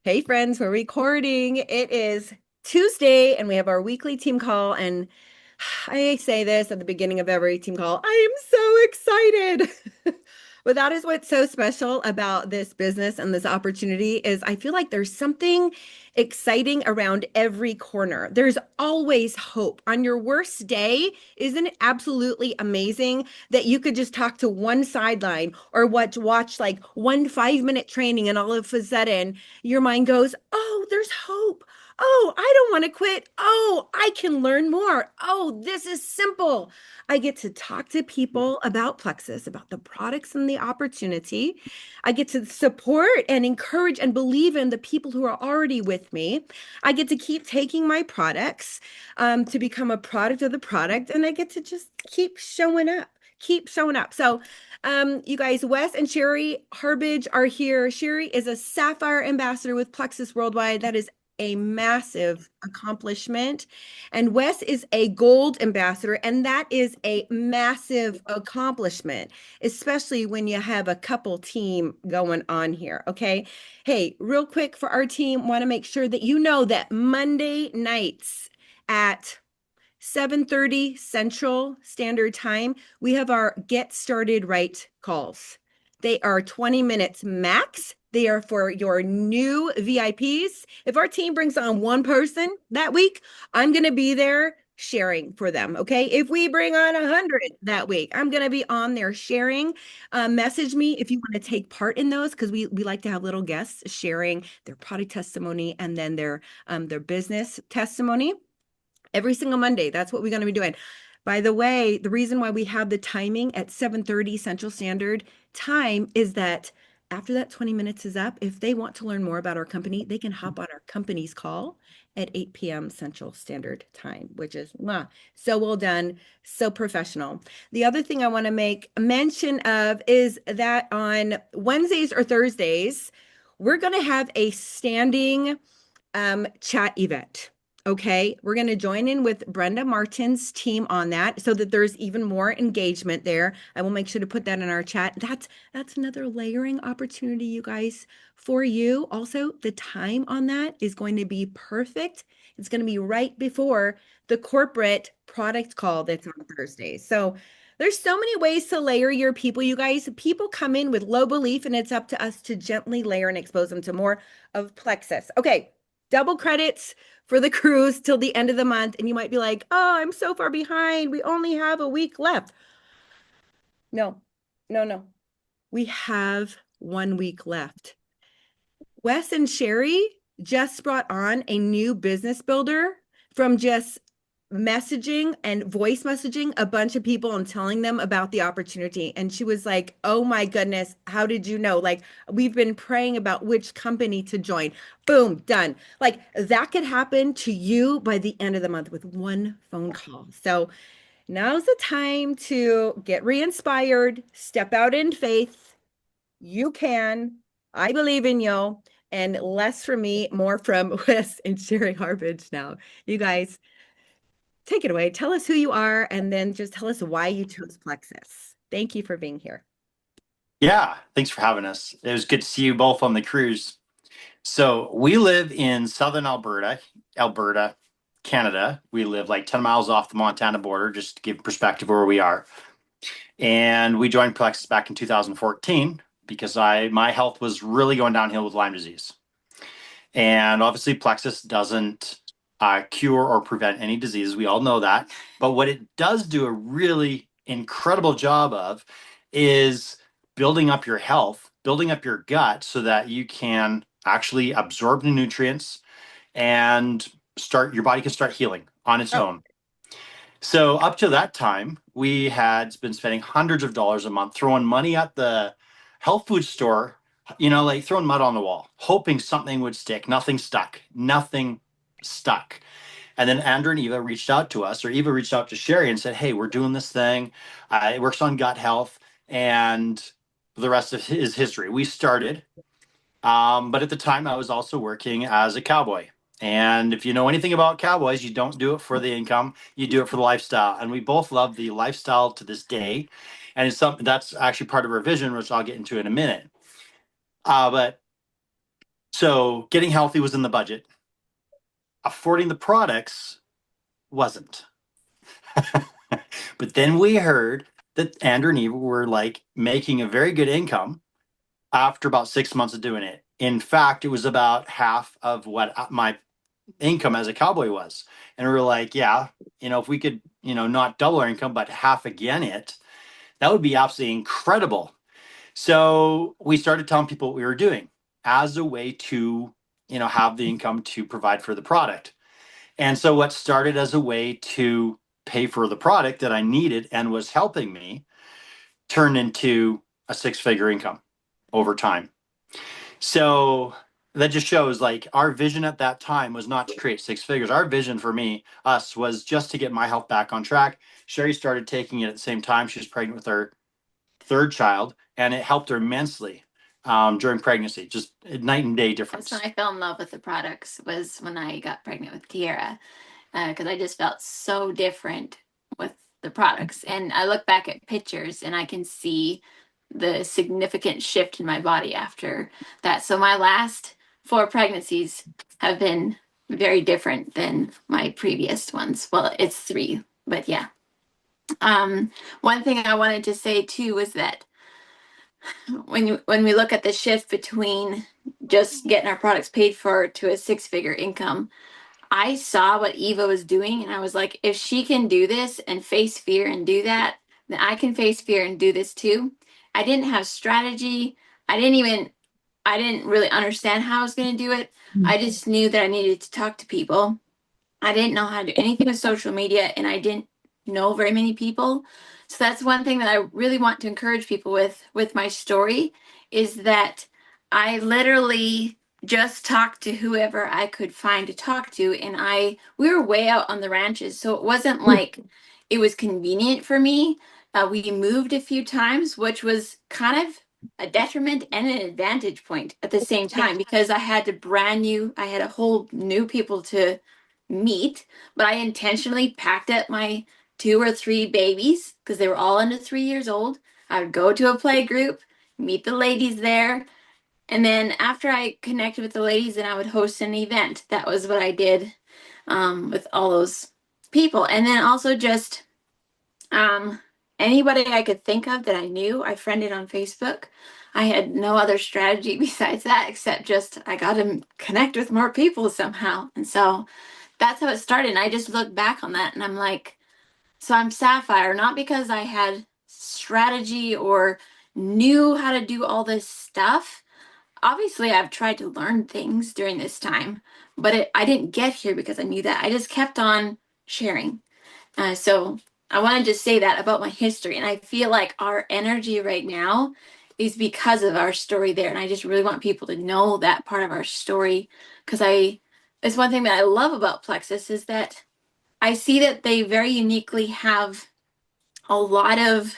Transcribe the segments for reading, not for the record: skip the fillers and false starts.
Hey friends, we're recording. It is Tuesday and we have our weekly team call. And I say this at the beginning of every team call. I am so excited. But that is what's so special about this business and this opportunity is I feel like there's something exciting around every corner. There's always hope. On your worst day, isn't it absolutely amazing that you could just talk to one sideline or watch like one 5 minute training and all of a sudden your mind goes, oh, there's hope. Oh, I don't want to quit. Oh, I can learn more. Oh, this is simple. I get to talk to people about Plexus, about the products and the opportunity. I get to support and encourage and believe in the people who are already with me. I get to keep taking my products to become a product of the product, and I get to just keep showing up. Keep showing up. So, you guys, Wes and Cheri Harbidge are here. Cheri is a Sapphire ambassador with Plexus Worldwide. That is a massive accomplishment. And Wes is a gold ambassador, and that is a massive accomplishment, especially when you have a couple team going on here. Okay. Hey, real quick for our team, want to make sure that you know that Monday nights at 7:30 Central Standard Time, we have our Get Started Right calls. They are 20 minutes max. They are for your new VIPs. If our team brings on one person that week, I'm going to be there sharing for them. Okay. If we bring on 100 that week, I'm going to be on there sharing. Message me if you want to take part in those because we like to have little guests sharing their product testimony and then their business testimony every single Monday. That's what we're going to be doing. By the way, the reason why we have the timing at 7:30 Central Standard Time is that after that 20 minutes is up, if they want to learn more about our company, they can hop on our company's call at 8 p.m. Central Standard Time, which is so well done, so professional. The other thing I want to make mention of is that on Wednesdays or Thursdays, we're going to have a standing chat event. Okay, we're going to join in with Brenda Martin's team on that so that there's even more engagement there. I will make sure to put that in our chat. That's another layering opportunity, you guys, for you. Also, the time on that is going to be perfect. It's going to be right before the corporate product call that's on Thursday. So there's so many ways to layer your people, you guys. People come in with low belief, and it's up to us to gently layer and expose them to more of Plexus. Okay, double credits for the cruise till the end of the month. And you might be like, oh, I'm so far behind. We only have a week left. No, no, no. We have 1 week left. Wes and Cheri just brought on a new business builder from just messaging and voice messaging a bunch of people and telling them about the opportunity. And she was like, oh my goodness, how did you know? Like, we've been praying about which company to join. Boom, done. Like, that could happen to you by the end of the month with one phone call. So now's the time to get re-inspired, step out in faith. You can. I believe in you. And less from me, more from Wes and Cheri Harbidge now. You guys, take it away. Tell us who you are and then just tell us why you chose Plexus. Thank you for being here. Yeah, thanks for having us. It was good to see you both on the cruise. So we live in southern Alberta, Canada. We live like 10 miles off the Montana border, just to give perspective where we are. And we joined Plexus back in 2014 because my health was really going downhill with Lyme disease. And obviously, Plexus doesn't cure or prevent any diseases. We all know that. But what it does do a really incredible job of is building up your health, building up your gut so that you can actually absorb the nutrients and your body can start healing on its Oh, own. So up to that time, we had been spending hundreds of dollars a month throwing money at the health food store, like throwing mud on the wall, hoping something would stick. Nothing stuck. Nothing stuck. And then Andrew and Eva reached out to us, or Eva reached out to Cheri and said, hey, we're doing this thing. It works on gut health. And the rest of is history. We started. But at the time, I was also working as a cowboy. And if you know anything about cowboys, you don't do it for the income, you do it for the lifestyle. And we both love the lifestyle to this day. And it's something that's actually part of our vision, which I'll get into in a minute. But So getting healthy was in the budget. Affording the products wasn't. But then we heard that Andrew and Eva were like making a very good income after about 6 months of doing it. In fact, it was about half of what my income as a cowboy was. And we were like, yeah, if we could, not double our income, but half again it, that would be absolutely incredible. So we started telling people what we were doing as a way to, have the income to provide for the product. And so what started as a way to pay for the product that I needed and was helping me turned into a six-figure income over time. So that just shows like our vision at that time was not to create six figures. Our vision for us was just to get my health back on track. Cheri started taking it at the same time. She was pregnant with her third child, and it helped her immensely during pregnancy. Just a night and day difference. That's when I fell in love with the products, was when I got pregnant with Kiera, because I just felt so different with the products. And I look back at pictures and I can see the significant shift in my body after that. So my last four pregnancies have been very different than my previous ones. Well, it's three, but yeah. One thing I wanted to say too was that when we look at the shift between just getting our products paid for to a six-figure income, I saw what Eva was doing and I was like, if she can do this and face fear and do that, then I can face fear and do this too. I didn't have strategy. I didn't really understand how I was going to do it. I just knew that I needed to talk to people. I didn't know how to do anything with social media and I didn't know very many people. So that's one thing that I really want to encourage people with my story is that I literally just talked to whoever I could find to talk to and we were way out on the ranches, so it wasn't like it was convenient for me. We moved a few times, which was kind of a detriment and an advantage point at the same time because I had a whole new people to meet, but I intentionally packed up my two or three babies because they were all under 3 years old. I would go to a play group, meet the ladies there, and then after I connected with the ladies, then I would host an event. That was what I did with all those people. And then also just um, anybody I could think of that I knew, I friended on Facebook. I had no other strategy besides that, except just I got to connect with more people somehow. And so that's how it started. And I just look back on that and I'm like, so I'm Sapphire, not because I had strategy or knew how to do all this stuff. Obviously, I've tried to learn things during this time, but I didn't get here because I knew that. I just kept on sharing. So I wanted to say that about my history. And I feel like our energy right now is because of our story there. And I just really want people to know that part of our story because it's one thing that I love about Plexus is that I see that they very uniquely have a lot of,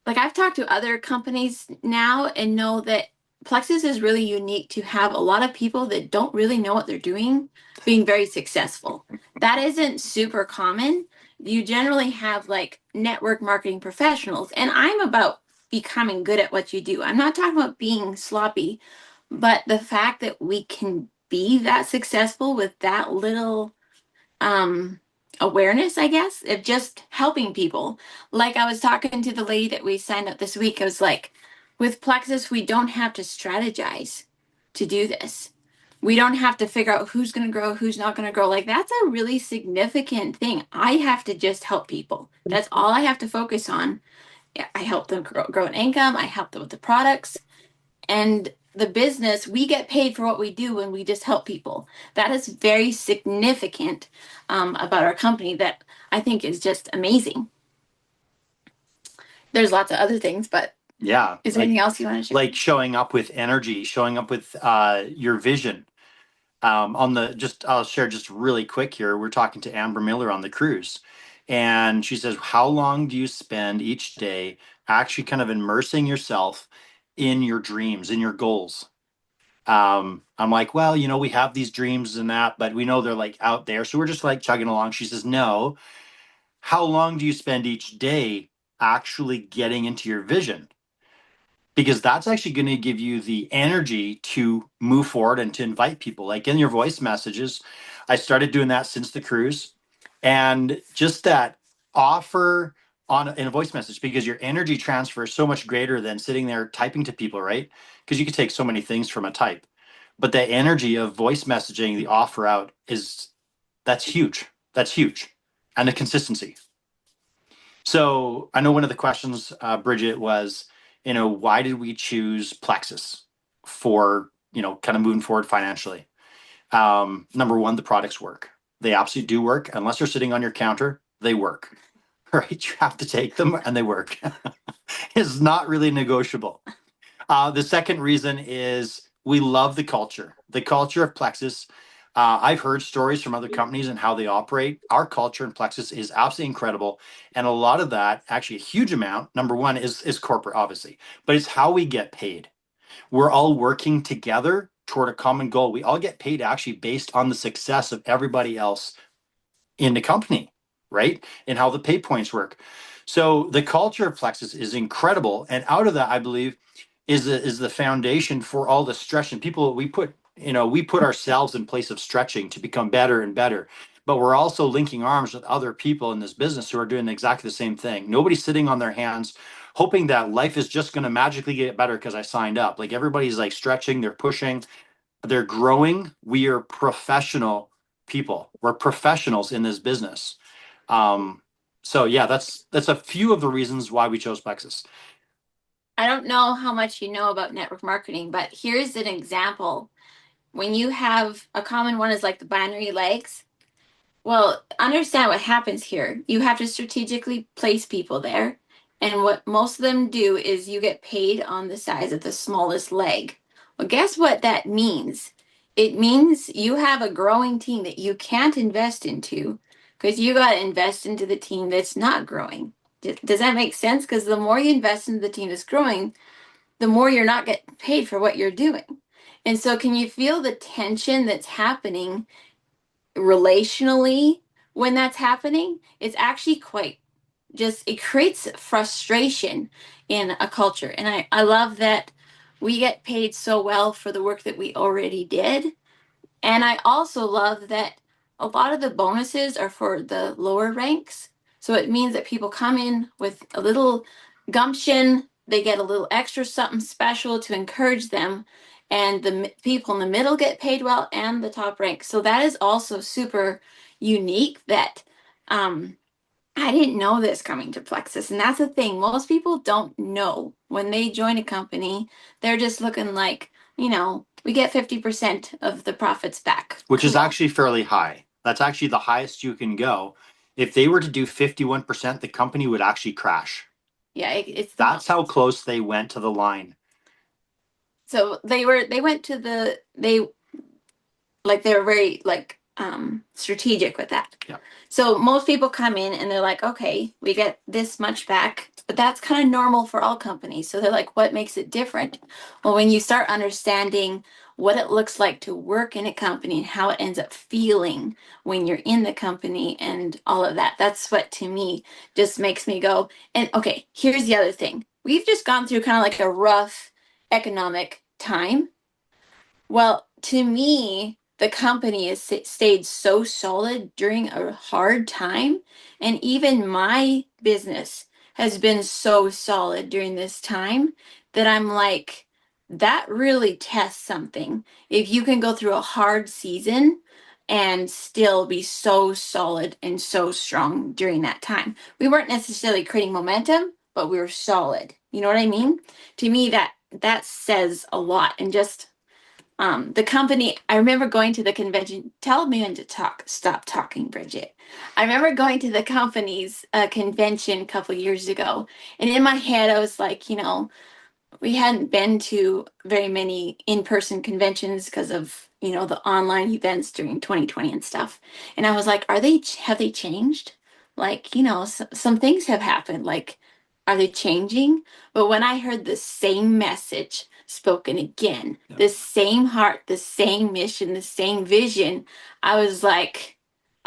like, I've talked to other companies now and know that Plexus is really unique to have a lot of people that don't really know what they're doing being very successful. That isn't super common. You generally have like network marketing professionals, and I'm about becoming good at what you do. I'm not talking about being sloppy, but the fact that we can be that successful with that little awareness, I guess, of just helping people. Like I was talking to the lady that we signed up this week. I was like, with Plexus, we don't have to strategize to do this. We don't have to figure out who's going to grow, who's not going to grow. Like that's a really significant thing. I have to just help people. That's all I have to focus on. Yeah, I help them grow an income. I help them with the products. And the business, we get paid for what we do when we just help people. That is very significant about our company that I think is just amazing. There's lots of other things, but Yeah. is there anything else you want to share? Like showing up with energy, showing up with your vision. I'll share just really quick here. We're talking to Amber Miller on the cruise, and she says, "How long do you spend each day actually kind of immersing yourself in your dreams, in your goals?" I'm like, "Well, we have these dreams and that, but we know they're like out there, so we're just like chugging along." She says, "No. How long do you spend each day actually getting into your vision?" because that's actually going to give you the energy to move forward and to invite people. Like in your voice messages, I started doing that since the cruise, and just that offer in a voice message, because your energy transfer is so much greater than sitting there typing to people, right? Because you can take so many things from a type, but the energy of voice messaging, the offer out is that's huge. That's huge, and the consistency. So I know one of the questions, Bridget, was, why did we choose PLEXUS for, kind of moving forward financially? Number one, the products work. They absolutely do work. Unless they're sitting on your counter, they work. Right? You have to take them and they work. It's not really negotiable. The second reason is we love the culture of PLEXUS. I've heard stories from other companies and how they operate. Our culture in PLEXUS is absolutely incredible. And a lot of that, actually a huge amount, number one is corporate, obviously, but it's how we get paid. We're all working together toward a common goal. We all get paid actually based on the success of everybody else in the company, right? And how the pay points work. So the culture of PLEXUS is incredible. And out of that, I believe, is the foundation for all the stretching. People, we put ourselves in place of stretching to become better and better. But we're also linking arms with other people in this business who are doing exactly the same thing. Nobody's sitting on their hands hoping that life is just going to magically get better because I signed up. Like everybody's like stretching, they're pushing, they're growing. We are professional people. We're professionals in this business. So yeah, that's a few of the reasons why we chose PLEXUS. I don't know how much you know about network marketing, but here's an example. When you have a common one is like the binary legs. Well, understand what happens here. You have to strategically place people there. And what most of them do is you get paid on the size of the smallest leg. Well, guess what that means? It means you have a growing team that you can't invest into because you got to invest into the team that's not growing. Does that make sense? Because the more you invest into the team that's growing, the more you're not getting paid for what you're doing. And so, can you feel the tension that's happening relationally when that's happening? It's actually quite it creates frustration in a culture. And I love that we get paid so well for the work that we already did. And I also love that a lot of the bonuses are for the lower ranks. So it means that people come in with a little gumption, they get a little extra something special to encourage them. And the people in the middle get paid well and the top rank. So that is also super unique that I didn't know this coming to PLEXUS. And that's the thing. Most people don't know when they join a company, they're just looking like, we get 50% of the profits back. Which is actually fairly high. That's actually the highest you can go. If they were to do 51%, the company would actually crash. Yeah, that's how close they went to the line. So they were very strategic with that. Yeah. So most people come in and they're like, okay, we get this much back, but that's kind of normal for all companies. So they're like, what makes it different? Well, when you start understanding what it looks like to work in a company and how it ends up feeling when you're in the company and all of that, that's what to me just makes me go. And okay, here's the other thing. We've just gone through kind of like a rough economic time. Well, to me, the company has stayed so solid during a hard time. And even my business has been so solid during this time that I'm like, that really tests something. If you can go through a hard season and still be so solid and so strong during that time. We weren't necessarily creating momentum, but we were solid. You know what I mean? To me, that says a lot. And just the company, I remember going to the convention. Tell me when to stop talking, Bridget. I remember going to the company's convention a couple years ago, and in my head I was like, we hadn't been to very many in-person conventions because of the online events during 2020 and stuff. And I was like, have they changed? Like, some things have happened. Like, are they changing? But when I heard the same message spoken again, yeah, the same heart, the same mission, the same vision, I was like,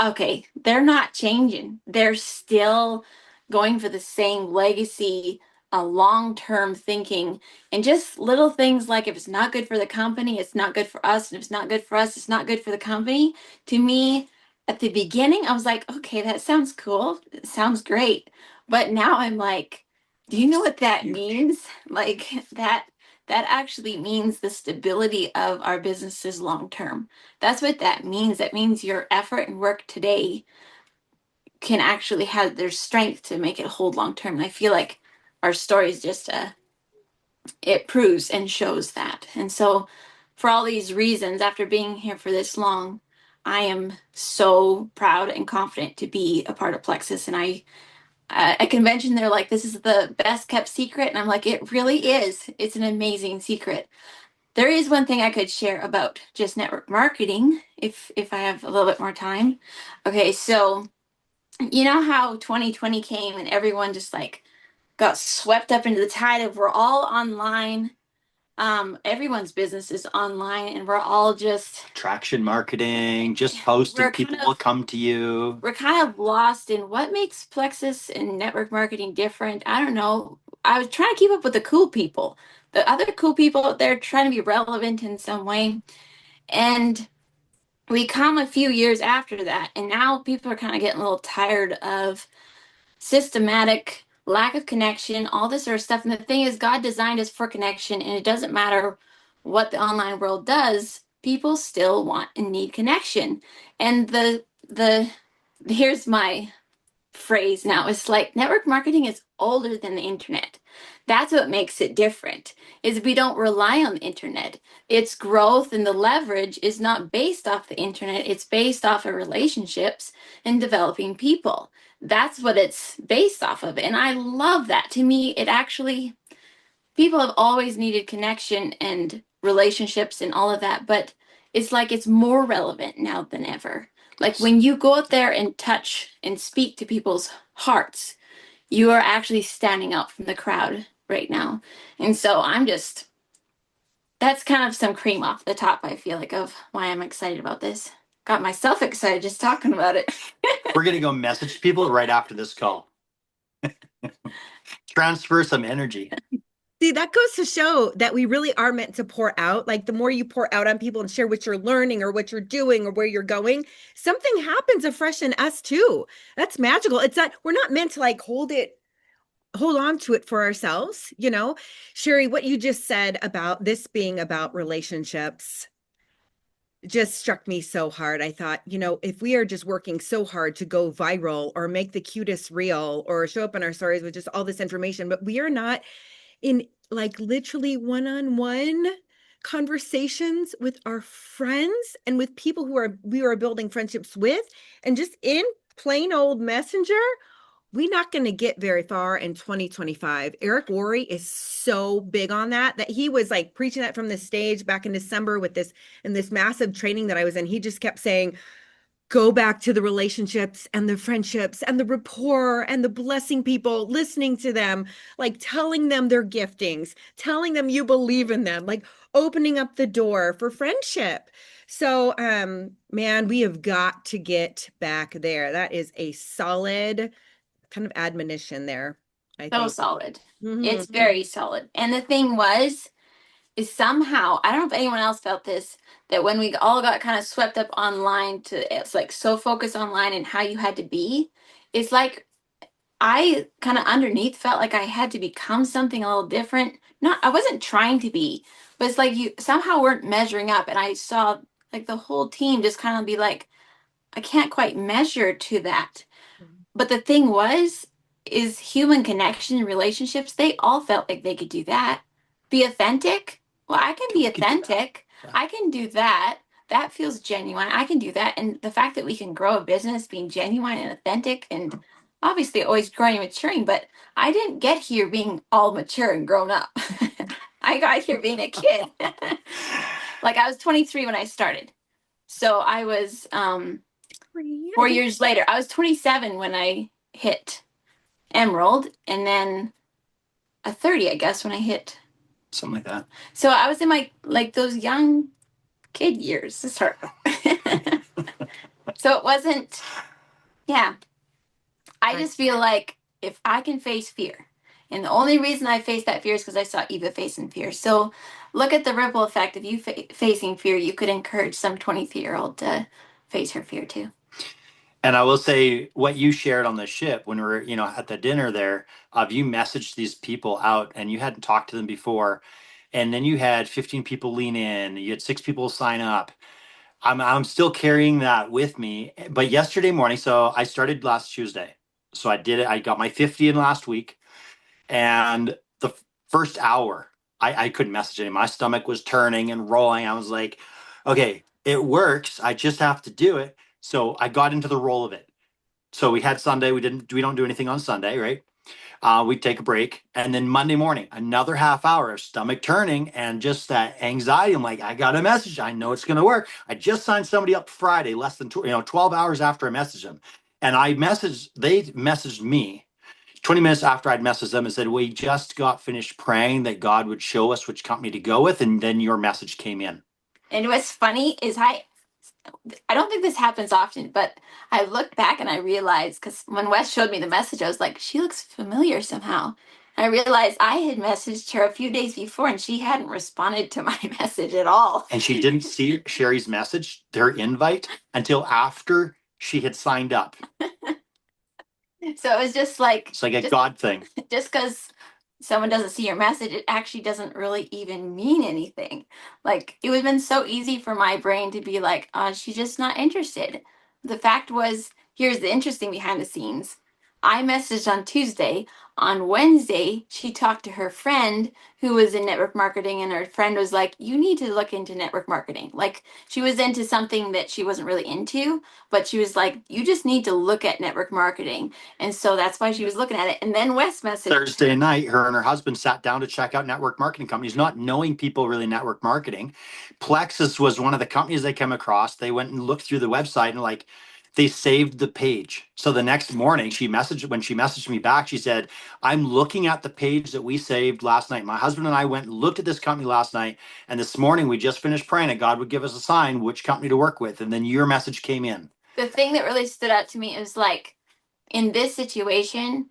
okay, they're not changing. They're still going for the same legacy a long-term thinking, and just little things like if it's not good for the company, it's not good for us, and if it's not good for us, it's not good for the company. To me, at the beginning, I was like, okay, that sounds cool. It sounds great. But now I'm like, do you know what that means? Like that actually means the stability of our businesses long term. That's what that means. That means your effort and work today can actually have their strength to make it hold long term. And I feel like our story is just it proves and shows that. And so for all these reasons, after being here for this long, I am so proud and confident to be a part of Plexus. And at convention, they're like, this is the best kept secret. And I'm like, it really is. It's an amazing secret. There is one thing I could share about just network marketing if I have a little bit more time. Okay, so you know how 2020 came and everyone just like got swept up into the tide of we're all online. Everyone's business is online and we're all just Traction marketing, just post and people will come to you. We're kind of lost in what makes Plexus and network marketing different. I don't know. I was trying to keep up with the cool people. The other cool people out there trying to be relevant in some way. And we come a few years after that, and now people are kind of getting a little tired of systematic lack of connection, all this sort of stuff. And the thing is, God designed us for connection, and it doesn't matter what the online world does, people still want and need connection. And the here's my phrase now. It's like network marketing is older than the internet. That's what makes it different. Is we don't rely on the internet. Its growth and the leverage is not based off the internet. It's based off of relationships and developing people. That's what it's based off of. And I love that. To me, it actually people have always needed connection and relationships and all of that, but it's like it's more relevant now than ever. Like when you go out there and touch and speak to people's hearts, you are actually standing out from the crowd right now. And so that's kind of some cream off the top, I feel like, of why I'm excited about this. Got myself excited just talking about it. We're going to go message people right after this call. Transfer some energy. See, that goes to show that we really are meant to pour out. Like the more you pour out on people and share what you're learning or what you're doing or where you're going, something happens afresh in us too. That's magical. It's not, we're not meant to like hold on to it for ourselves, you know? Cheri, what you just said about this being about relationships just struck me so hard. I thought, you know, if we are just working so hard to go viral or make the cutest reel or show up in our stories with just all this information, but we are not in like literally one-on-one conversations with our friends and with people we are building friendships with, and just in plain old messenger, we're not going to get very far in 2025. Eric Worre is so big on that he was like preaching that from the stage back in December with this massive training that I was in. He just kept saying, go back to the relationships and the friendships and the rapport and the blessing people, listening to them, like telling them their giftings, telling them you believe in them, like opening up the door for friendship. So, man, we have got to get back there. That is a solid kind of admonition there, I So think. solid. Mm-hmm. It's very solid. And the thing is somehow, I don't know if anyone else felt this, that when we all got kind of swept up online it's like so focused online and how you had to be, it's like I kind of underneath felt like I had to become something a little different. Not, I wasn't trying to be, but it's like you somehow weren't measuring up. And I saw like the whole team just kind of be like, I can't quite measure to that. But the thing is human connection and relationships, they all felt like they could do that. Be authentic. Well, I can be authentic. I can do that. That feels genuine. I can do that. And the fact that we can grow a business being genuine and authentic and obviously always growing and maturing, but I didn't get here being all mature and grown up. I got here being a kid. Like I was 23 when I started. So I was 4 years later. I was 27 when I hit Emerald, and then a 30, I guess, when I hit something like that. So I was in my like those young kid years to start. So it wasn't, yeah. I just feel like if I can face fear And the only reason I faced that fear is because I saw Eva facing fear. So look at the ripple effect. If you facing fear, you could encourage some 23-year-old to face her fear too. And I will say what you shared on the ship when we were, at the dinner there, of you messaged these people out and you hadn't talked to them before. And then you had 15 people lean in, you had 6 people sign up. I'm still carrying that with me. But yesterday morning, so I started last Tuesday. So I did it. I got my 50 in last week. And the first hour, I couldn't message anyone. My stomach was turning and rolling. I was like, okay, it works. I just have to do it. So I got into the roll of it. So we had Sunday. We don't do anything on Sunday, right? We'd take a break. And then Monday morning, another half hour of stomach turning and just that anxiety. I'm like, I got a message. I know it's going to work. I just signed somebody up Friday, less than 12 hours after I messaged them. And they messaged me 20 minutes after I'd messaged them and said, we just got finished praying that God would show us which company to go with. And then your message came in. And what's funny is I don't think this happens often, but I looked back and I realized, because when Wes showed me the message, I was like, she looks familiar somehow. And I realized I had messaged her a few days before and she hadn't responded to my message at all. And she didn't see Cheri's message, their invite, until after she had signed up. So it was just like, it's like a God thing. Just because someone doesn't see your message, it actually doesn't really even mean anything. Like, it would have been so easy for my brain to be like, she's just not interested. The fact was, here's the interesting behind the scenes. I messaged on Tuesday. On Wednesday, she talked to her friend who was in network marketing, and her friend was like, you need to look into network marketing. Like, she was into something that she wasn't really into, but she was like, you just need to look at network marketing. And so that's why she was looking at it. And then Wes messaged Thursday night, her and her husband sat down to check out network marketing companies, not knowing people really network marketing. PLEXUS was one of the companies they came across. They went and looked through the website and they saved the page. So the next morning when she messaged me back, she said, I'm looking at the page that we saved last night. My husband and I went and looked at this company last night. And this morning we just finished praying that God would give us a sign which company to work with. And then your message came in. The thing that really stood out to me is like, in this situation,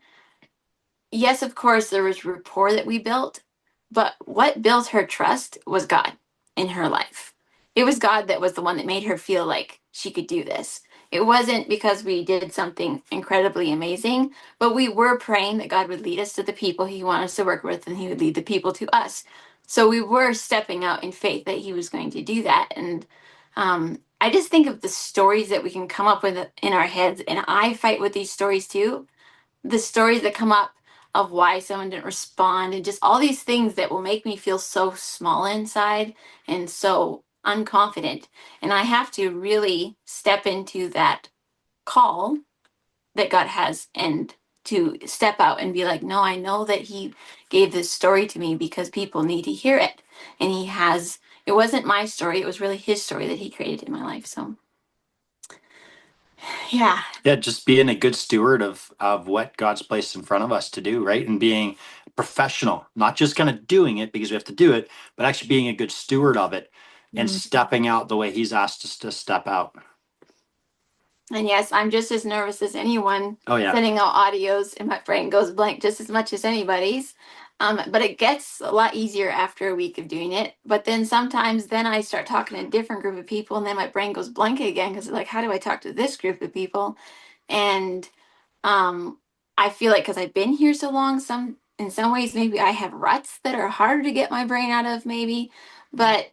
yes, of course, there was rapport that we built, but what built her trust was God in her life. It was God that was the one that made her feel like she could do this. It wasn't because we did something incredibly amazing, but we were praying that God would lead us to the people he wanted us to work with, and he would lead the people to us. So we were stepping out in faith that he was going to do that. And I just think of the stories that we can come up with in our heads, and I fight with these stories too. The stories that come up of why someone didn't respond, and just all these things that will make me feel so small inside and so unconfident. And I have to really step into that call that God has, and to step out and be like, no, I know that he gave this story to me because people need to hear it. And it wasn't my story, it was really his story that he created in my life. So yeah. Yeah, just being a good steward of what God's placed in front of us to do, right? And being professional, not just kind of doing it because we have to do it, but actually being a good steward of it and stepping out the way he's asked us to step out. And yes, I'm just as nervous as anyone sending out audios, and my brain goes blank just as much as anybody's. But it gets a lot easier after a week of doing it. But then sometimes I start talking to a different group of people, and then my brain goes blank again because it's like, how do I talk to this group of people? And I feel like because I've been here so long, in some ways maybe I have ruts that are harder to get my brain out of, maybe. But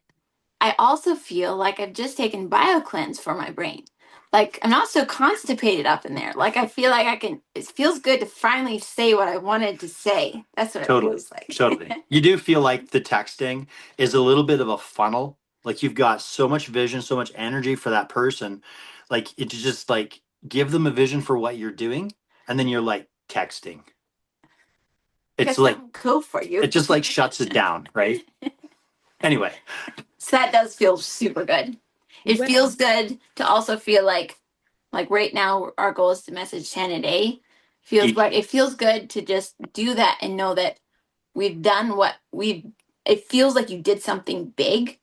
I also feel like I've just taken BioCleanse for my brain. Like, I'm not so constipated up in there. Like, I feel like it feels good to finally say what I wanted to say. That's what it feels like. Totally. You do feel like the texting is a little bit of a funnel. Like you've got so much vision, so much energy for that person. Like it's just like give them a vision for what you're doing, and then you're like texting. It's like cool for you. It just like shuts it down, right? Anyway. So that does feel super good. It feels good to also feel like right now our goal is to message 10 a day. It feels good to just do that and know that we've done it feels like you did something big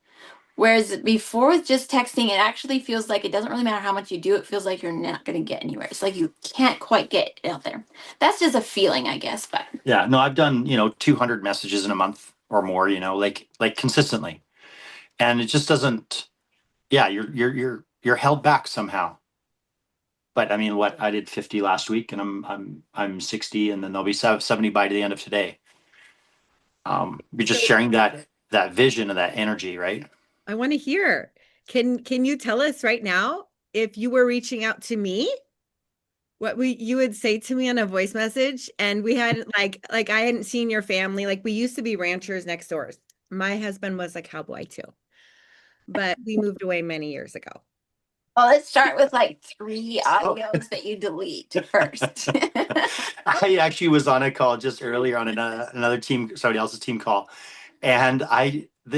Whereas before with just texting, it actually feels like it doesn't really matter how much you do. It feels like you're not going to get anywhere. It's like you can't quite get it out there. That's just a feeling, I guess. But Yeah, no, I've done, 200 messages in a month or more, like consistently. And it just doesn't, yeah, you're held back somehow. But I mean, what I did 50 last week, and I'm 60, and then there'll be 70 by the end of today. You're just So sharing that vision and that energy, right? I want to hear. Can you tell us right now if you were reaching out to me, what you would say to me on a voice message, and we hadn't like I hadn't seen your family. Like we used to be ranchers next doors. My husband was a cowboy too, but we moved away many years ago. well, let's start with like 3 audios that you delete first. I actually was on a call just earlier on another team, somebody else's team call, and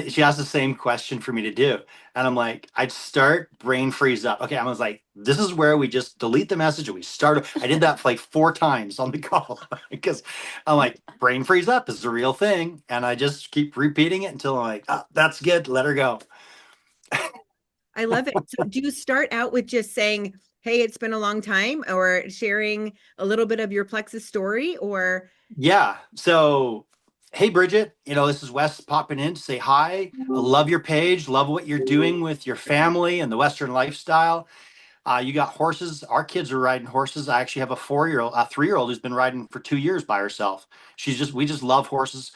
she asked the same question for me to do, and I'm like, I'd start brain freeze up. Okay, I was like, this is where we just delete the message and we start. I did that for like 4 times on the call because I'm like, brain freeze up is the real thing, and I just keep repeating it until I'm like, oh, that's good, let her go. I love it. So do you start out with just saying, "Hey, it's been a long time," or sharing a little bit of your Plexus story, or Yeah. So, hey, Bridget, this is Wes popping in to say hi. I love your page. Love what you're doing with your family and the Western lifestyle. You got horses. Our kids are riding horses. I actually have a 4-year-old, a 3-year-old who's been riding for 2 years by herself. We just love horses.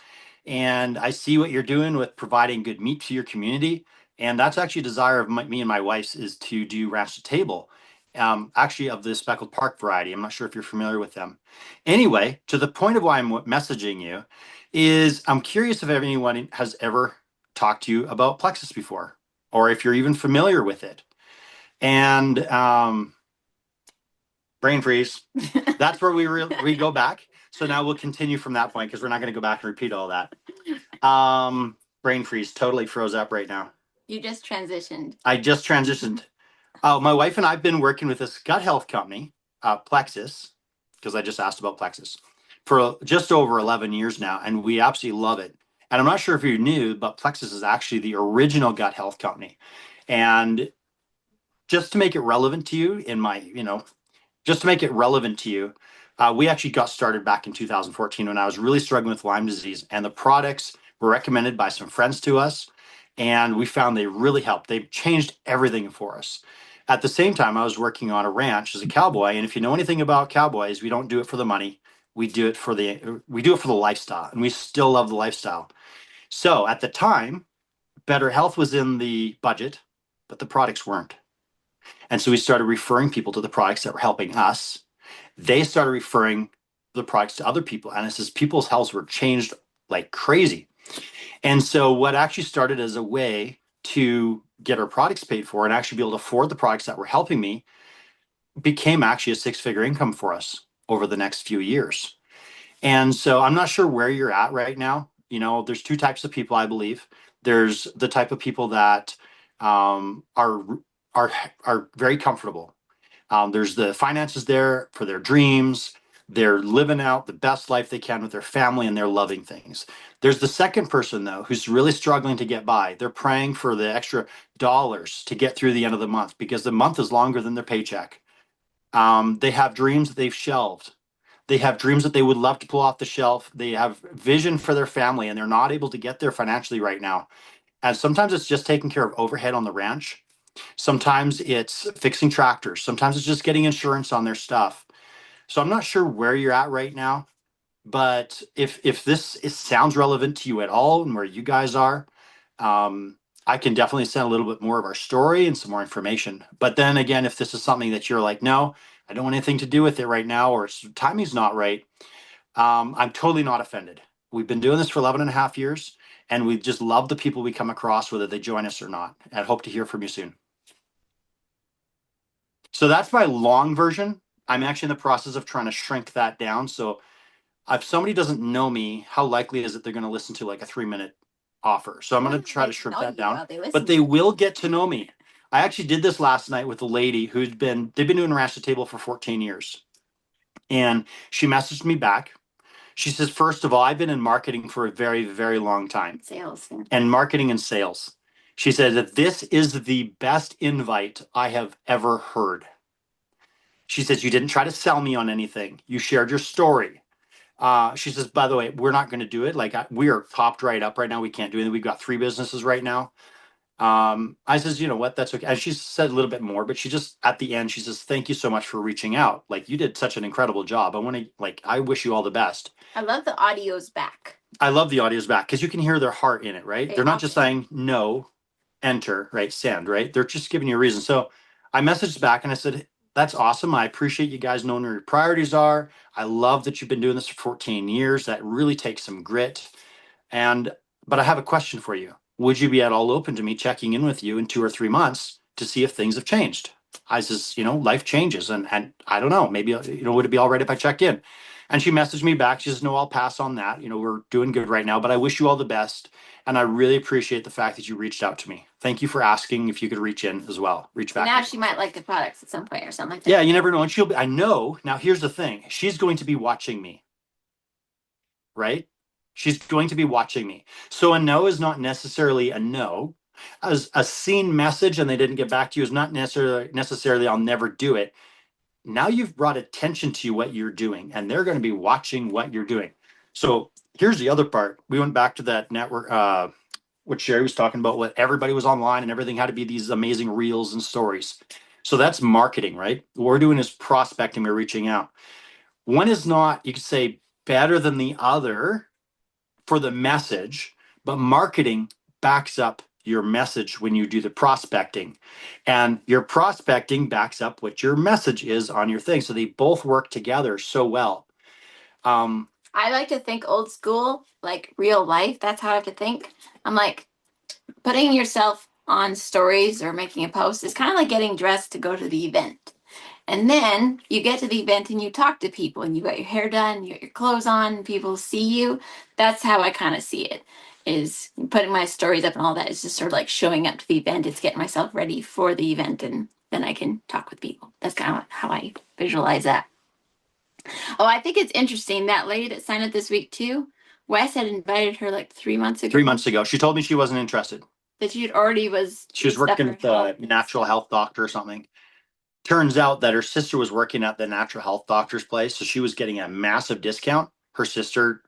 And I see what you're doing with providing good meat to your community. And that's actually a desire of me and my wife's is to do ranch to table, actually of the speckled park variety. I'm not sure if you're familiar with them. Anyway, to the point of why I'm messaging you is I'm curious if anyone has ever talked to you about Plexus before, or if you're even familiar with it. And brain freeze. That's where we go back. So now we'll continue from that point because we're not going to go back and repeat all that. Brain freeze. Totally froze up right now. You just transitioned. I just transitioned. My wife and I've been working with this gut health company, PLEXUS, because I just asked about PLEXUS, for just over 11 years now, and we absolutely love it. And I'm not sure if you knew, but PLEXUS is actually the original gut health company. And just to make it relevant to you, just to make it relevant to you, we actually got started back in 2014 when I was really struggling with Lyme disease, and the products were recommended by some friends to us, and we found they really helped. They've changed everything for us. At the same time, I was working on a ranch as a cowboy, and if you know anything about cowboys, we don't do it for the money. We do it for the lifestyle, and we still love the lifestyle. So at the time, better health was in the budget, but the products weren't. And so we started referring people to the products that were helping us. They started referring the products to other people. And it says people's healths were changed like crazy. And so what actually started as a way to get our products paid for and actually be able to afford the products that were helping me became actually a 6-figure income for us over the next few years. And so I'm not sure where you're at right now. There's 2 types of people, I believe. There's the type of people that are are very comfortable. There's the finances there for their dreams. They're living out the best life they can with their family and they're loving things. There's the second person, though, who's really struggling to get by. They're praying for the extra dollars to get through the end of the month because the month is longer than their paycheck. They have dreams that they've shelved. They have dreams that they would love to pull off the shelf. They have vision for their family and they're not able to get there financially right now. And sometimes it's just taking care of overhead on the ranch. Sometimes it's fixing tractors. Sometimes it's just getting insurance on their stuff. So I'm not sure where you're at right now, but if sounds relevant to you at all and where you guys are, I can definitely send a little bit more of our story and some more information. But then again, if this is something that you're like, no, I don't want anything to do with it right now, or timing's not right, I'm totally not offended. We've been doing this for 11 and a half years, and we just love the people we come across, whether they join us or not. And I hope to hear from you soon. So that's my long version. I'm actually in the process of trying to shrink that down. So if somebody doesn't know me, how likely is it they're going to listen to like a 3-minute offer? So I'm going to try to shrink that down, but they will get to know me. I actually did this last night with a lady they've been doing Ranch to Table for 14 years. And she messaged me back. She says, first of all, I've been in marketing for a very, very long time. Sales. And marketing and sales. She said that this is the best invite I have ever heard. She says, you didn't try to sell me on anything. You shared your story. She says, by the way, we're not going to do it. Like we are topped right up right now. We can't do it. We've got 3 businesses right now. I says, you know what? That's okay. And she said a little bit more, but she just, at the end, she says, thank you so much for reaching out. Like you did such an incredible job. I wish you all the best. I love the audio's back. I love the audios back because you can hear their heart in it, right? They They're not just often- saying no, enter, right? Send, right? They're just giving you a reason. So I messaged back and I said, that's awesome. I appreciate you guys knowing where your priorities are. I love that you've been doing this for 14 years. That really takes some grit. But I have a question for you. Would you be at all open to me checking in with you in 2 or 3 months to see if things have changed? I says, life changes and I don't know, maybe, would it be all right if I checked in? And she messaged me back. She says, no, I'll pass on that. We're doing good right now, but I wish you all the best. And I really appreciate the fact that you reached out to me. Thank you for asking if you could reach in as well. Reach So back. now she might like the products at some point or something like that. Yeah, you never know. And I know. Now, here's the thing. She's going to be watching me, right? She's going to be watching me. So a no is not necessarily a no. As a seen message and they didn't get back to you is not necessarily I'll never do it. Now you've brought attention to what you're doing and they're going to be watching what you're doing. So here's the other part. We went back to that network, what Cheri was talking about, what everybody was online and everything had to be these amazing reels and stories. So that's marketing, right? What we're doing is prospecting. We're reaching out. One is not, you could say, better than the other for the message, but marketing backs up your message when you do the prospecting, and your prospecting backs up what your message is on your thing. So they both work together so well. I like to think old school, like real life. That's how I have to think. I'm like, putting yourself on stories or making a post is kind of like getting dressed to go to the event. And then you get to the event and you talk to people and you got your hair done, you got your clothes on, and people see you. That's how I kind of see it. Is putting my stories up and all that is just sort of like showing up to the event. It's getting myself ready for the event and then I can talk with people. That's kind of how I visualize that. Oh, I think it's interesting that lady that signed up this week too. Wes had invited her like 3 months ago. 3 months ago, she told me she wasn't interested. That she already was. She was working with a natural health doctor or something. Turns out that her sister was working at the natural health doctor's place, so she was getting a massive discount. Her sister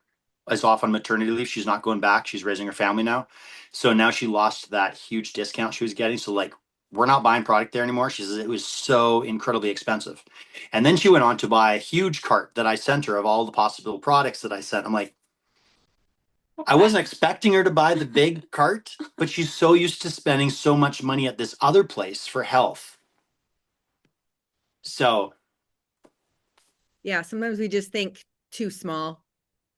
is off on maternity leave. She's not going back. She's raising her family now. So now she lost that huge discount she was getting. So like, we're not buying product there anymore. She says it was so incredibly expensive. And then she went on to buy a huge cart that I sent her of all the possible products that I sent. I'm like, I wasn't expecting her to buy the big cart, but she's so used to spending so much money at this other place for health. So Yeah, sometimes we just think too small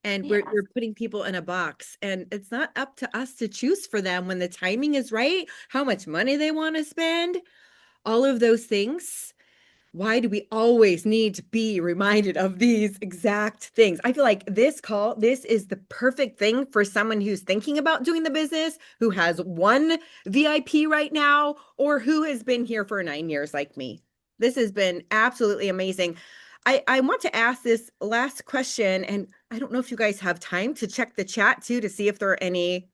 and Yeah. we're putting people in a box, and it's not up to us to choose for them when the timing is right, how much money they want to spend, all of those things. Why do we always need to be reminded of these exact things? I feel like this is the perfect thing for someone who's thinking about doing the business, who has one VIP right now, or who has been here for 9 years like me. This has been absolutely amazing. I want to ask this last question, and I don't know if you guys have time to check the chat too to see if there are any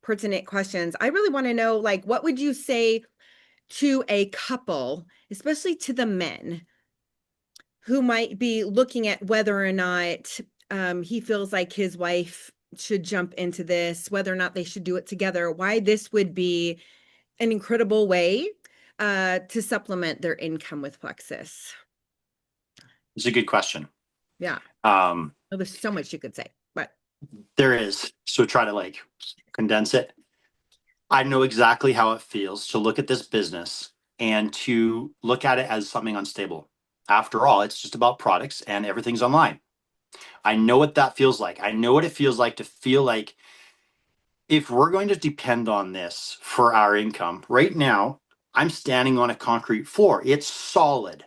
pertinent questions. I really want to know, like, what would you say to a couple, especially to the men, who might be looking at whether or not he feels like his wife should jump into this, whether or not they should do it together, why this would be an incredible way to supplement their income with PLEXUS? it's a good question. Yeah. Well, there's so much you could say, but there is. So try to like condense it. I know exactly how it feels to look at this business and to look at it as something unstable. After all, it's just about products and everything's online. I know what that feels like. I know what it feels like to feel like if we're going to depend on this for our income, right now, I'm standing on a concrete floor. It's solid.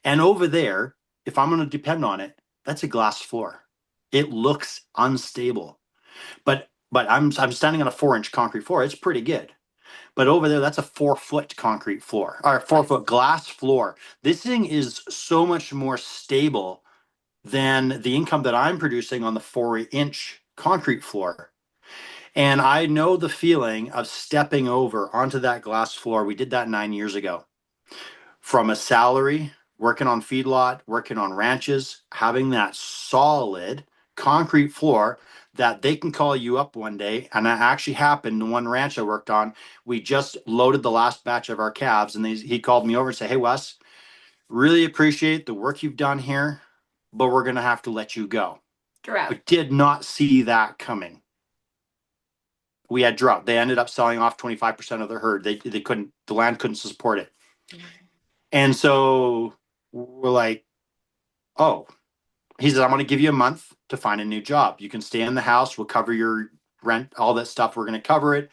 And over there, if I'm going to depend on it, that's a glass floor. It looks unstable. But I'm standing on a 4-inch concrete floor. It's pretty good. But over there, that's a 4-foot concrete floor or 4-foot glass floor. This thing is so much more stable than the income that I'm producing on the 4-inch concrete floor. And I know the feeling of stepping over onto that glass floor. We did that 9 years ago. From a salary, working on feedlot, working on ranches, having that solid concrete floor that they can call you up one day. And that actually happened. The one ranch I worked on, we just loaded the last batch of our calves, and he called me over and said, "Hey, Wes, really appreciate the work you've done here, but we're going to have to let you go." Drought. I did not see that coming. We had drought. They ended up selling off 25% of their herd. They couldn't, the land couldn't support it. And so we're like, oh, he said, "I'm going to give you a month to find a new job. You can stay in the house. We'll cover your rent, all that stuff. We're going to cover it.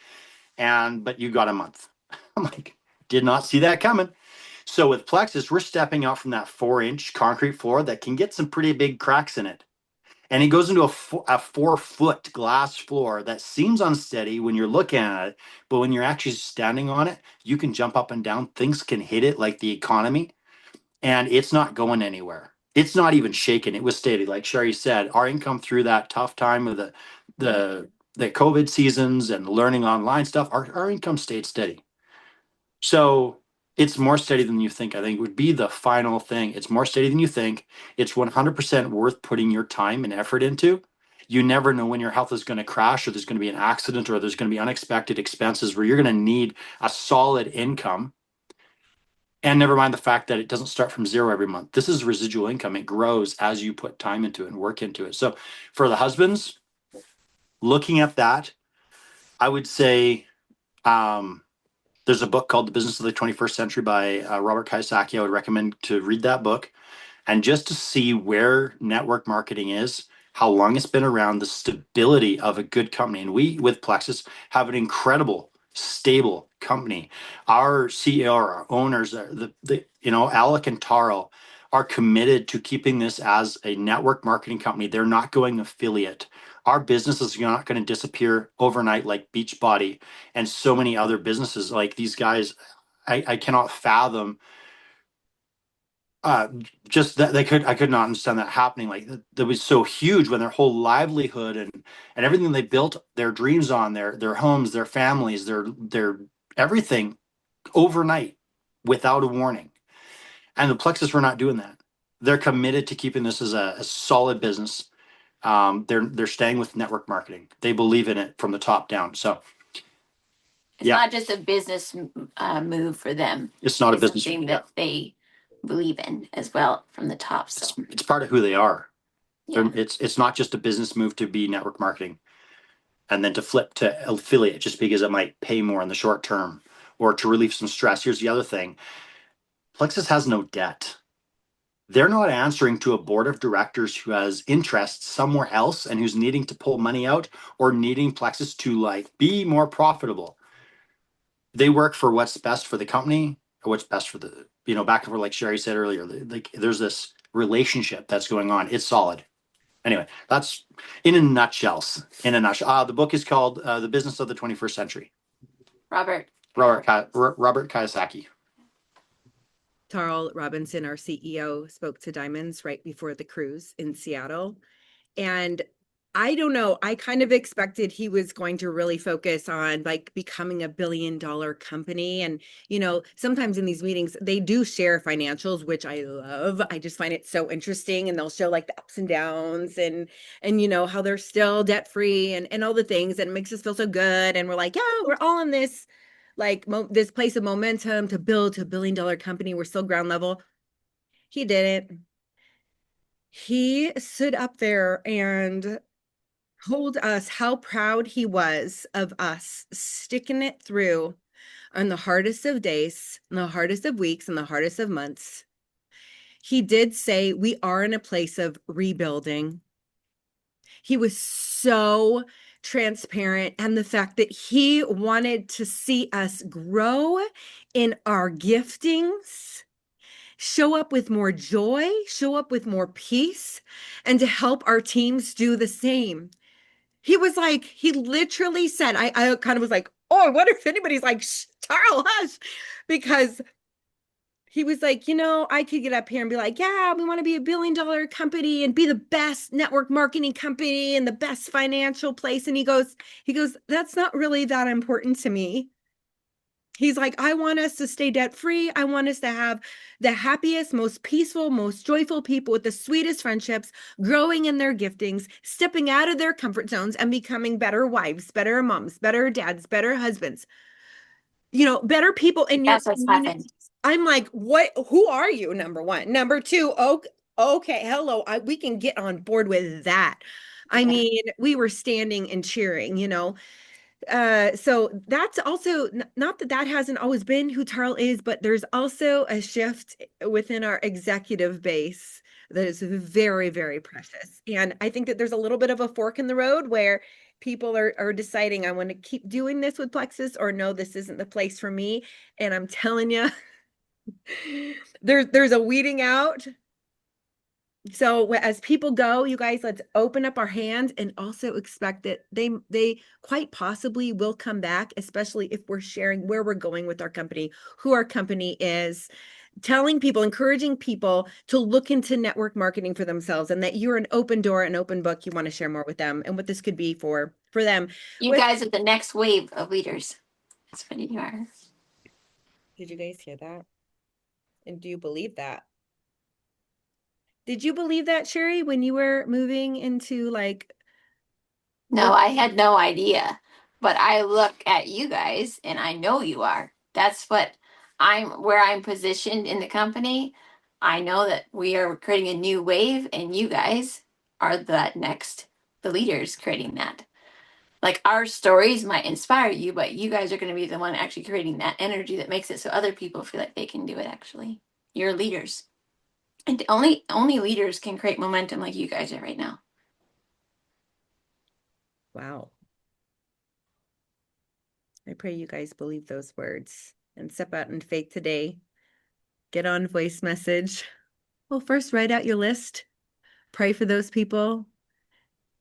But you got a month." I'm like, did not see that coming. So with Plexus, we're stepping out from that 4-inch concrete floor that can get some pretty big cracks in it. And he goes into a 4-foot glass floor that seems unsteady when you're looking at it, but when you're actually standing on it, you can jump up and down. Things can hit it like the economy, and it's not going anywhere. It's not even shaking. It was steady. Like Cheri said, our income through that tough time of the COVID seasons and learning online stuff, our income stayed steady. So it's more steady than you think, I think would be the final thing. It's more steady than you think. It's 100% worth putting your time and effort into. You never know when your health is going to crash, or there's going to be an accident, or there's going to be unexpected expenses where you're going to need a solid income. And never mind the fact that it doesn't start from zero every month. This is residual income. It grows as you put time into it and work into it. So for the husbands, looking at that, I would say, there's a book called The Business of the 21st Century by Robert Kiyosaki. I would recommend to read that book, and just to see where network marketing is, how long it's been around, the stability of a good company. And we, with Plexus, have an incredible, stable company. Our CEO, our owners, Alec and Taro, are committed to keeping this as a network marketing company. They're not going affiliate. Our business is not going to disappear overnight like Beachbody and so many other businesses. Like these guys, I cannot fathom just that I could not understand that happening. Like that was so huge when their whole livelihood and everything they built their dreams on, their homes, their families, their everything overnight without a warning. And the Plexus were not doing that. They're committed to keeping this as a solid business. They're staying with network marketing. They believe in it from the top down. So it's not just a business move for them. It's not a business something that they believe in as well from the top. So it's part of who they are. Yeah. It's not just a business move to be network marketing and then to flip to affiliate just because it might pay more in the short term or to relieve some stress. Here's the other thing. Plexus has no debt. They're not answering to a board of directors who has interests somewhere else and who's needing to pull money out or needing Plexus to be more profitable. They work for what's best for the company or what's best for the, back and forth, like Cheri said earlier, there's this relationship that's going on. It's solid. Anyway, that's in a nutshell. The book is called The Business of the 21st Century. Robert Kiyosaki. Carl Robinson, our CEO, spoke to Diamonds right before the cruise in Seattle. And I don't know, I kind of expected he was going to really focus on becoming $1 billion company. And, sometimes in these meetings, they do share financials, which I love. I just find it so interesting. And they'll show the ups and downs and how they're still debt free and all the things. And it makes us feel so good. And we're like, yeah, we're all in this, this place of momentum to build to $1 billion company. We're still ground level. He didn't. He stood up there and told us how proud he was of us sticking it through on the hardest of days, and the hardest of weeks, and the hardest of months. He did say we are in a place of rebuilding. He was so transparent, and the fact that he wanted to see us grow in our giftings, show up with more joy, show up with more peace, and to help our teams do the same. He literally said, I kind of was like, oh, I wonder if anybody's like, shh, Tarl, hush, because he was like, I could get up here and be like, yeah, we want to be a $1 billion company and be the best network marketing company and the best financial place. And he goes, that's not really that important to me. He's like, I want us to stay debt free. I want us to have the happiest, most peaceful, most joyful people with the sweetest friendships, growing in their giftings, stepping out of their comfort zones and becoming better wives, better moms, better dads, better husbands, better people in your That's what's community. happened. I'm like, what? Who are you? Number one. Number two, okay, hello. We can get on board with that. I Yeah. mean, we were standing and cheering. So that's also not that that hasn't always been who Tarl is, but there's also a shift within our executive base that is very, very precious. And I think that there's a little bit of a fork in the road where people are deciding, I want to keep doing this with Plexus, or no, this isn't the place for me. And I'm telling you, there's a weeding out. So as people go, you guys, let's open up our hands and also expect that they quite possibly will come back, especially if we're sharing where we're going with our company, who our company is, telling people, encouraging people to look into network marketing for themselves, and that you're an open door, an open book. You want to share more with them and what this could be for them. You guys are the next wave of leaders. That's what you are. Did you guys hear that? And do you believe that? Did you believe that, Cheri, when you were moving into No, I had no idea. But I look at you guys and I know you are. That's what where I'm positioned in the company. I know that we are creating a new wave and you guys are the leaders creating that. Like our stories might inspire you, but you guys are going to be the one actually creating that energy that makes it so other people feel like they can do it actually. You're leaders. And only leaders can create momentum like you guys are right now. Wow. I pray you guys believe those words and step out in faith today. Get on voice message. Well, first, write out your list, pray for those people,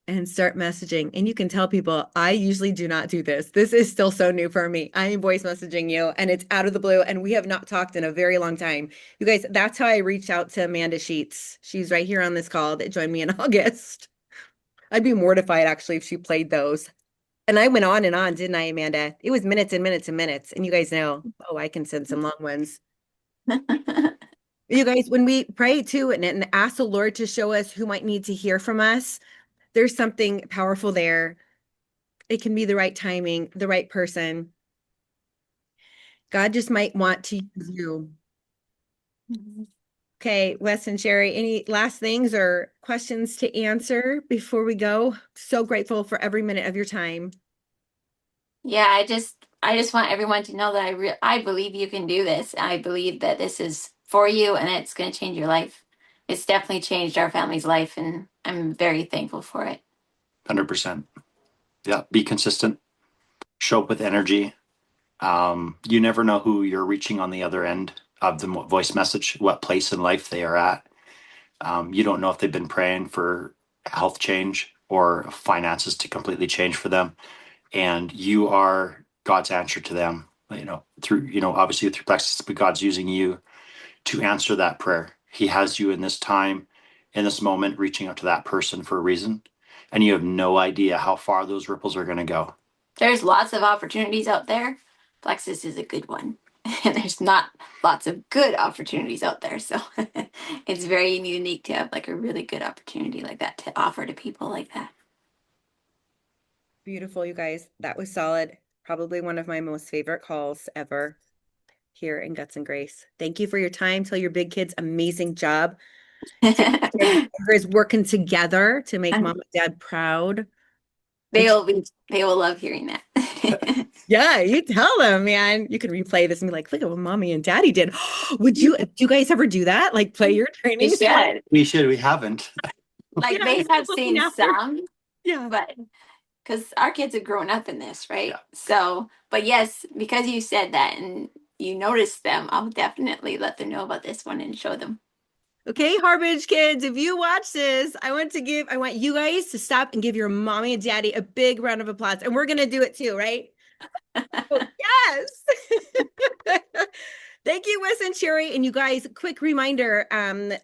and start messaging. And you can tell people, I usually do not do this. This is still so new for me. I am voice messaging you, and it's out of the blue, and we have not talked in a very long time. You guys, that's how I reached out to Amanda Sheets. She's right here on this call that joined me in August. I'd be mortified, actually, if she played those. And I went on and on, didn't I, Amanda? It was minutes and minutes and minutes. And you guys know, I can send some long ones. You guys, when we pray too and ask the Lord to show us who might need to hear from us, there's something powerful there. It can be the right timing, the right person. God just might want to use you. Okay, Wes and Cheri, any last things or questions to answer before we go? So grateful for every minute of your time. Yeah, I just want everyone to know that I believe you can do this. I believe that this is for you and it's going to change your life. It's definitely changed our family's life and I'm very thankful for it. 100%. Yeah. Be consistent. Show up with energy. You never know who you're reaching on the other end of the voice message, what place in life they are at. You don't know if they've been praying for health change or finances to completely change for them. And you are God's answer to them, through, obviously through Plexus, but God's using you to answer that prayer. He has you in this time, in this moment, reaching out to that person for a reason. And you have no idea how far those ripples are going to go. There's lots of opportunities out there. Plexus is a good one. And there's not lots of good opportunities out there. So it's very unique to have like a really good opportunity like that to offer to people like that. Beautiful, you guys. That was solid. Probably one of my most favorite calls ever here in Guts and Grace. Thank you for your time. Tell your big kids, amazing job. You guys working together to make mom and dad proud. They will love hearing that. Yeah, you tell them, man. You can replay this and be like, look at what mommy and daddy did. Do you guys ever do that? Like play your We trainings? should. We should. We haven't. Like Yeah, they have looking seen after. some, Yeah. but because our kids have grown up in this, right? Yeah. So, but yes, because you said that and you noticed them, I'll definitely let them know about this one and show them. Okay, Harbidge kids, if you watch this, I want you guys to stop and give your mommy and daddy a big round of applause. And we're gonna do it too, right? Oh, yes. Thank you, Wes and Cheri, and you guys, quick reminder,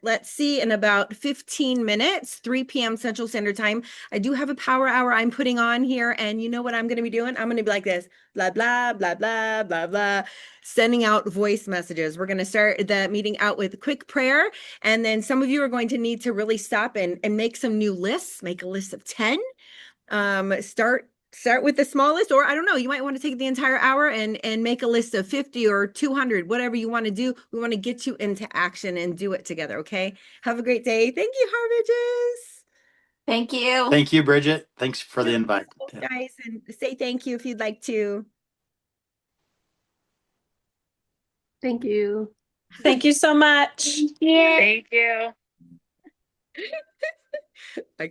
let's see, in about 15 minutes, 3 p.m. Central Standard Time, I do have a power hour I'm putting on here, and you know what I'm going to be doing? I'm going to be like this, blah, blah, blah, blah, blah, blah, sending out voice messages. We're going to start the meeting out with a quick prayer, and then some of you are going to need to really stop and make some new lists, make a list of 10. Start with the smallest, or I don't know, you might want to take the entire hour and make a list of 50 or 200, whatever you want to do. We want to get you into action and do it together. Okay. Have a great day. Thank you, Harbidges. Thank you. Thank you, Bridget. Thanks for the invite. Guys, and say thank you if you'd like to. Thank you. Thank you so much. Yeah. Thank you. Okay.